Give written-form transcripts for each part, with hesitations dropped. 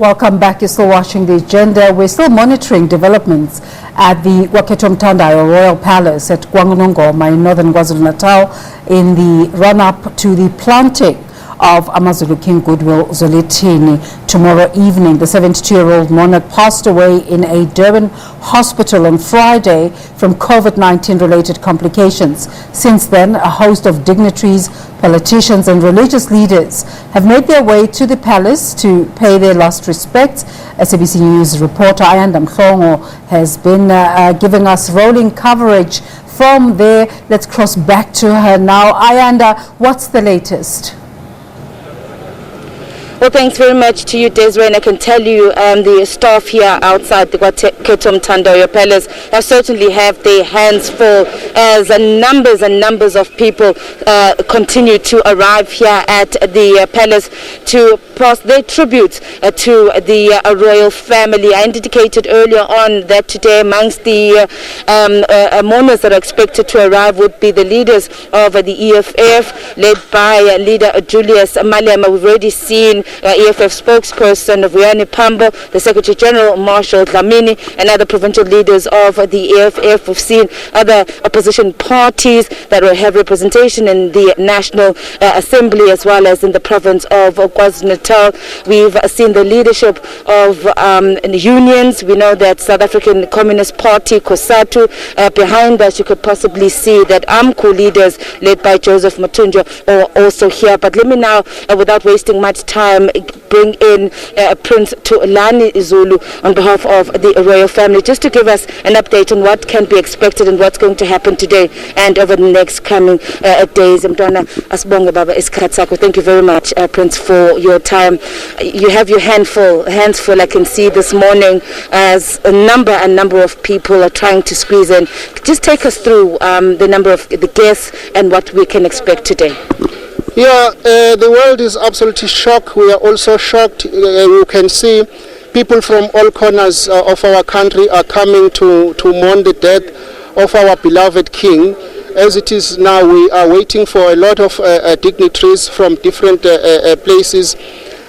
Welcome back. You're still watching The Agenda. We're still monitoring developments at the KwaKhethomthandayo Royal Palace at KwaNongoma in northern KwaZulu-Natal in the run-up to the planting of amaZulu King Goodwill Zwelithini. Tomorrow evening, the 72-year-old monarch passed away in a Durban hospital on Friday from COVID-19 related complications. Since then, a host of dignitaries, politicians and religious leaders have made their way to the palace to pay their last respects. SABC News reporter Ayanda Mhlongo has been giving us rolling coverage from there. Let's cross back to her now. Ayanda, what's the latest? Well, thanks very much to you, Desiree, and I can tell you the staff here outside the KwaKhethomthandayo Palace have certainly have their hands full as numbers and numbers of people continue to arrive here at the palace to pass their tribute to the royal family. I indicated earlier on that today amongst the mourners that are expected to arrive would be the leaders of the EFF, led by leader Julius Malema. We've already seen EFF spokesperson Vuyani Pambo, the Secretary General Marshal Dlamini, and other provincial leaders of the EFF. We've seen other opposition parties that will have representation in the National Assembly as well as in the province of KwaZulu-Natal. We've seen the leadership of unions. We know that South African Communist Party, COSATU, behind us you could possibly see that AMCU leaders led by Joseph Mathunja are also here. But let me now, without wasting much time, bring in Prince Tulani Zulu on behalf of the royal family, just to give us an update on what can be expected and what's going to happen today and over the next coming days. Mntwana asibonge baba isikhathi sakho. Thank you very much, Prince, for your time. You have your hands full. I can see this morning as a number of people are trying to squeeze in. Just take us through the number of the guests and what we can expect today. Yeah, the world is absolutely shocked. We are also shocked. You can see people from all corners of our country are coming to mourn the death of our beloved king. As it is now, we are waiting for a lot of dignitaries from different places.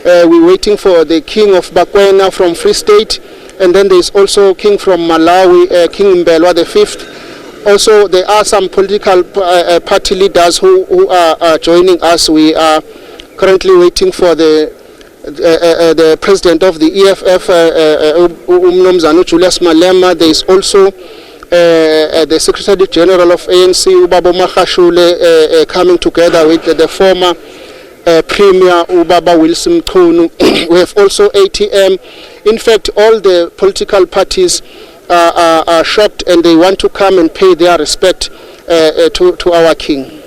We're waiting for the king of Bakwena from Free State, and then there's also king from Malawi, King Mbelwa the Fifth. Also, there are some political party leaders who are joining us. We are currently waiting for the president of the EFF, Julius Malema. There is also the Secretary General of ANC, Ubaba Mahashule, coming together with the former Premier Ubaba Wilson Khunu. We have also ATM. In fact, all the political parties are shocked and they want to come and pay their respect to our king.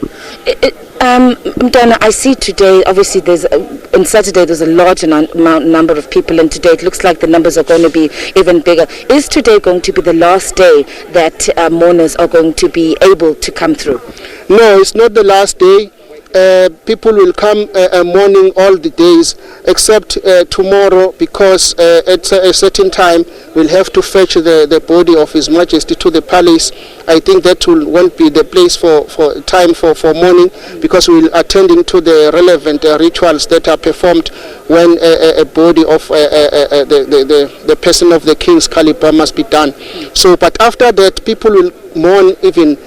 Mntwana, I see today, obviously on Saturday there's a large number of people, and today it looks like the numbers are going to be even bigger. Is today going to be the last day that mourners are going to be able to come through? No, it's not the last day. People will come mourning all the days except tomorrow, because at a certain time we'll have to fetch the body of His Majesty to the palace. I think that won't be the place for time for mourning, because we'll attending to the relevant rituals that are performed when a body of the person of the king's caliber must be done. So, but after that, people will mourn even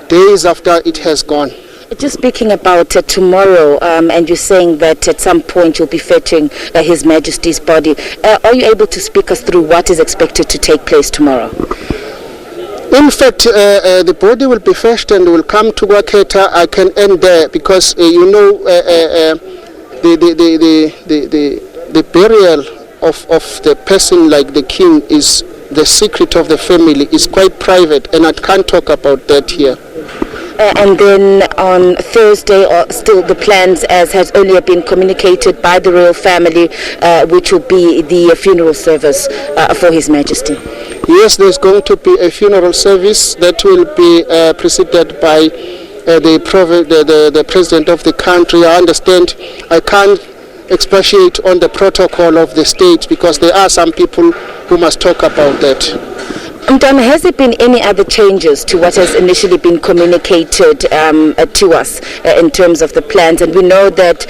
days after it has gone. Just speaking about tomorrow, and you're saying that at some point you'll be fetching His Majesty's body. Are you able to speak us through what is expected to take place tomorrow? In fact, the body will be fetched and will come to KwaKhetha. I can end there because you know the burial of the person like the king is the secret of the family. Is quite private, and I can't talk about that here. And then on Thursday, still the plans as has earlier been communicated by the royal family, which will be the funeral service for His Majesty. Yes, there's going to be a funeral service that will be preceded by the president of the country. I understand I can't expatiate on the protocol of the state because there are some people who must talk about that. Mtwana, has there been any other changes to what has initially been communicated to us in terms of the plans? And we know that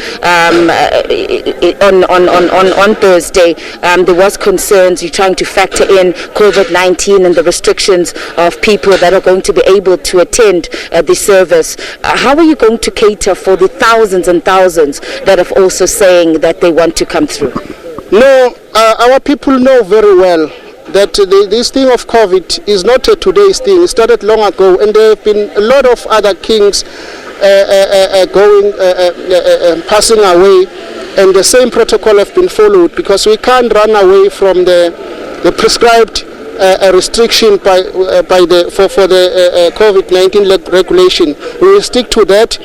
on Thursday there was concerns. You're trying to factor in COVID-19 and the restrictions of people that are going to be able to attend the service. How are you going to cater for the thousands and thousands that are also saying that they want to come through? No, our people know very well that this thing of COVID is not a today's thing. It started long ago, and there have been a lot of other kings passing away, and the same protocol have been followed, because we can't run away from the prescribed restriction for the COVID-19 regulation. We will stick to that.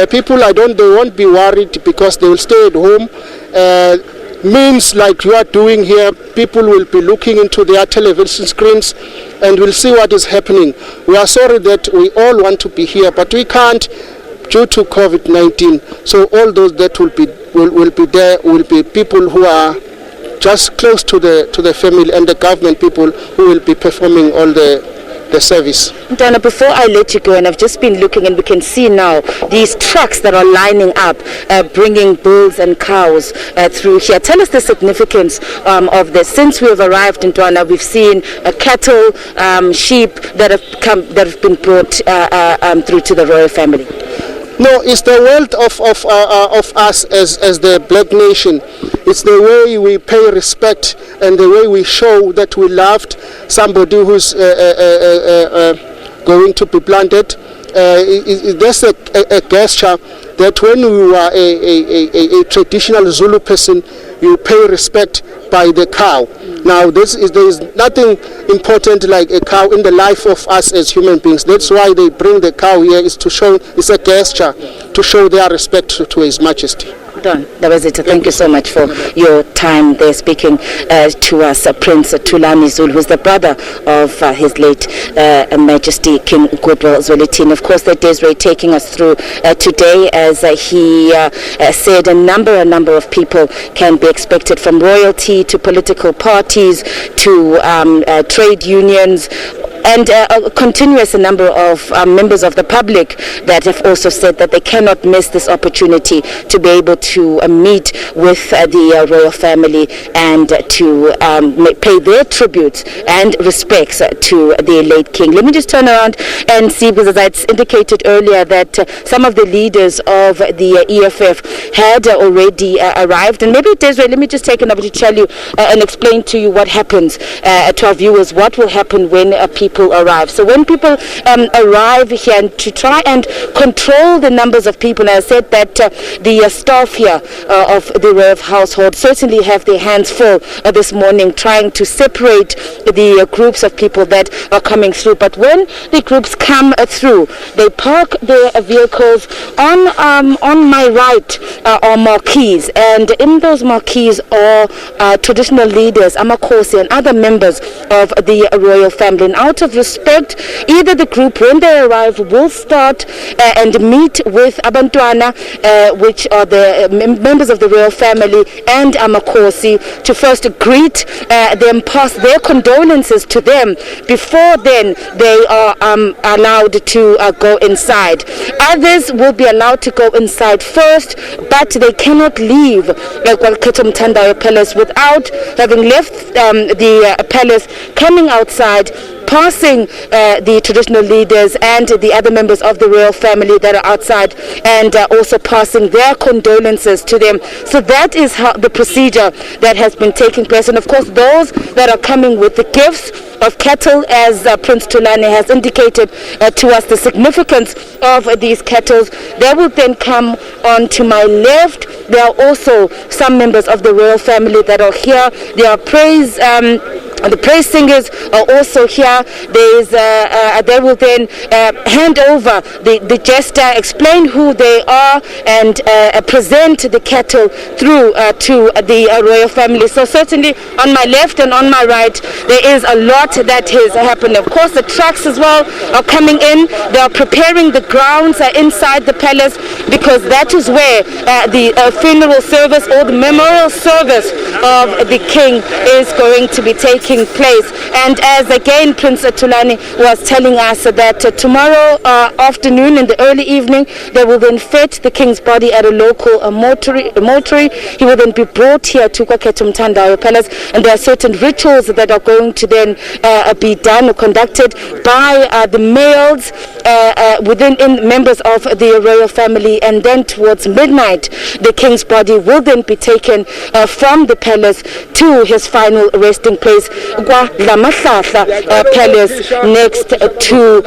People, they won't be worried because they will stay at home. Means like you are doing here, people will be looking into their television screens and will see what is happening. We are sorry that we all want to be here, but we can't due to COVID-19. So all those that will be there will be people who are just close to the family, and the government people who will be performing all the service. Donna, before I let you go, and I've just been looking, and we can see now these trucks that are lining up, bringing bulls and cows through here. Tell us the significance of this. Since we have arrived in Donna, we've seen cattle, sheep that have been brought through to the royal family. No, it's the wealth of us as the black nation. It's the way we pay respect and the way we show that we loved somebody who's going to be planted. There's a gesture that when you are a traditional Zulu person, you pay respect by the cow. Now, there is nothing important like a cow in the life of us as human beings. That's why they bring the cow here, is to show, it's a gesture to show their respect to His Majesty. Don, that was it. Thank you so much for your time there speaking to us. Prince Thulani Zulu, who is the brother of his late Majesty King Goodwill Zwelithini. Of course, that Desiree taking us through today, as he said, a number of people can be expected, from royalty to political parties to trade unions, and a continuous number of members of the public that have also said that they cannot miss this opportunity to be able to meet with the royal family and to pay their tributes and respects to the late king. Let me just turn around and see, because as I indicated earlier, that some of the leaders of the EFF had already arrived. And maybe, Desiree, let me just take an opportunity to tell you and explain to you what happens to our viewers, what will happen when people arrive. So when people arrive here, and to try and control the numbers of people, and I said that the staff here of the royal household certainly have their hands full this morning trying to separate the groups of people that are coming through. But when the groups come through, they park their vehicles on my right are marquees, and in those marquees are traditional leaders, amakhosi and other members of the royal family. And out of respect, either the group, when they arrive, will start and meet with abantwana, which are the members of the royal family, and amakhosi, to first greet them, pass their condolences to them. Before then, they are allowed to go inside. Others will be allowed to go inside first, but they cannot leave KwaKhethomthandayo Palace without having left the palace, coming outside, passing the traditional leaders and the other members of the royal family that are outside, and also passing their condolences to them. So that is how the procedure that has been taking place. And of course, those that are coming with the gifts of cattle, as Prince Thulani has indicated to us the significance of these cattle, they will then come on to my left. There are also some members of the royal family that are here. There are the praise singers are also here. They will then hand over the jester, explain who they are, and present the cattle through to the royal family. So certainly on my left and on my right, there is a lot that is happening. Of course, the trucks as well are coming in. They are preparing the grounds inside the palace, because that is where the funeral service or the memorial service of the king is going to be taking taking place. And as again Prince Thulani was telling us that tomorrow afternoon in the early evening they will then fit the king's body at a local mortuary. He will then be brought here to KwaKhethomthandayo Palace, and there are certain rituals that are going to then be done or conducted by the males within members of the royal family, and then towards midnight the king's body will then be taken from the palace to his final resting place, KwaNongoma Palace, next to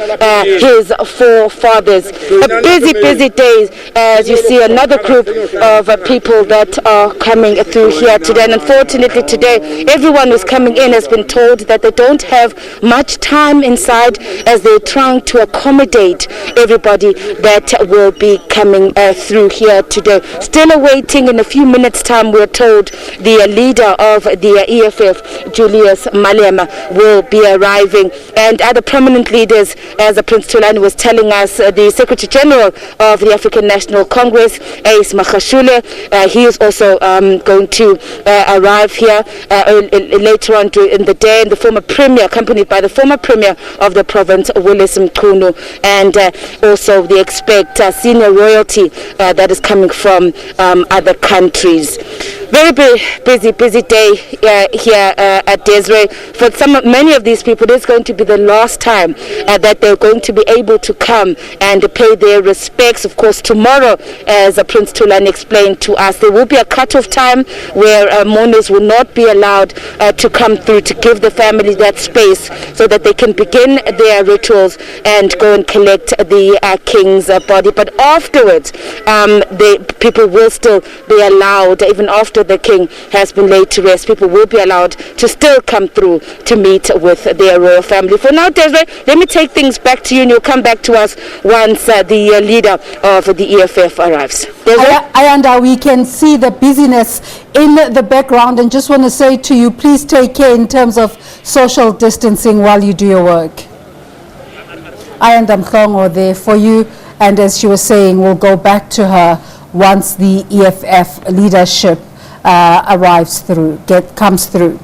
his forefathers. A busy day as you see another group of people that are coming through here today. And unfortunately today everyone who's coming in has been told that they don't have much time inside as they're trying to accommodate everybody that will be coming through here today. Still awaiting. In a few minutes time we're told the leader of the EFF, Julius Malema, will be arriving, and other prominent leaders, as Prince Thulani was telling us, the Secretary General of the African National Congress, Ace Magashule, he is also going to arrive here later on in the day, and the former Premier, accompanied by the former Premier of the province, Willis Mchunu, and also they expect senior royalty that is coming from other countries. Very busy day here at Desiree. For many of these people, it's going to be the last time that they're going to be able to come and pay their respects. Of course, tomorrow, as Prince Thulani explained to us, there will be a cut-off time where mourners will not be allowed to come through, to give the family that space so that they can begin their rituals and go and collect the king's body. But afterwards, the people will still be allowed, even after the king has been laid to rest, people will be allowed to still come through to meet with their royal family. For now, Desiree, let me take things back to you, and you'll come back to us once the leader of the EFF arrives. Ayanda, we can see the busyness in the background, and just want to say to you, please take care in terms of social distancing while you do your work. Ayanda Mhlongo there for you, and as she was saying, we'll go back to her once the EFF leadership comes through.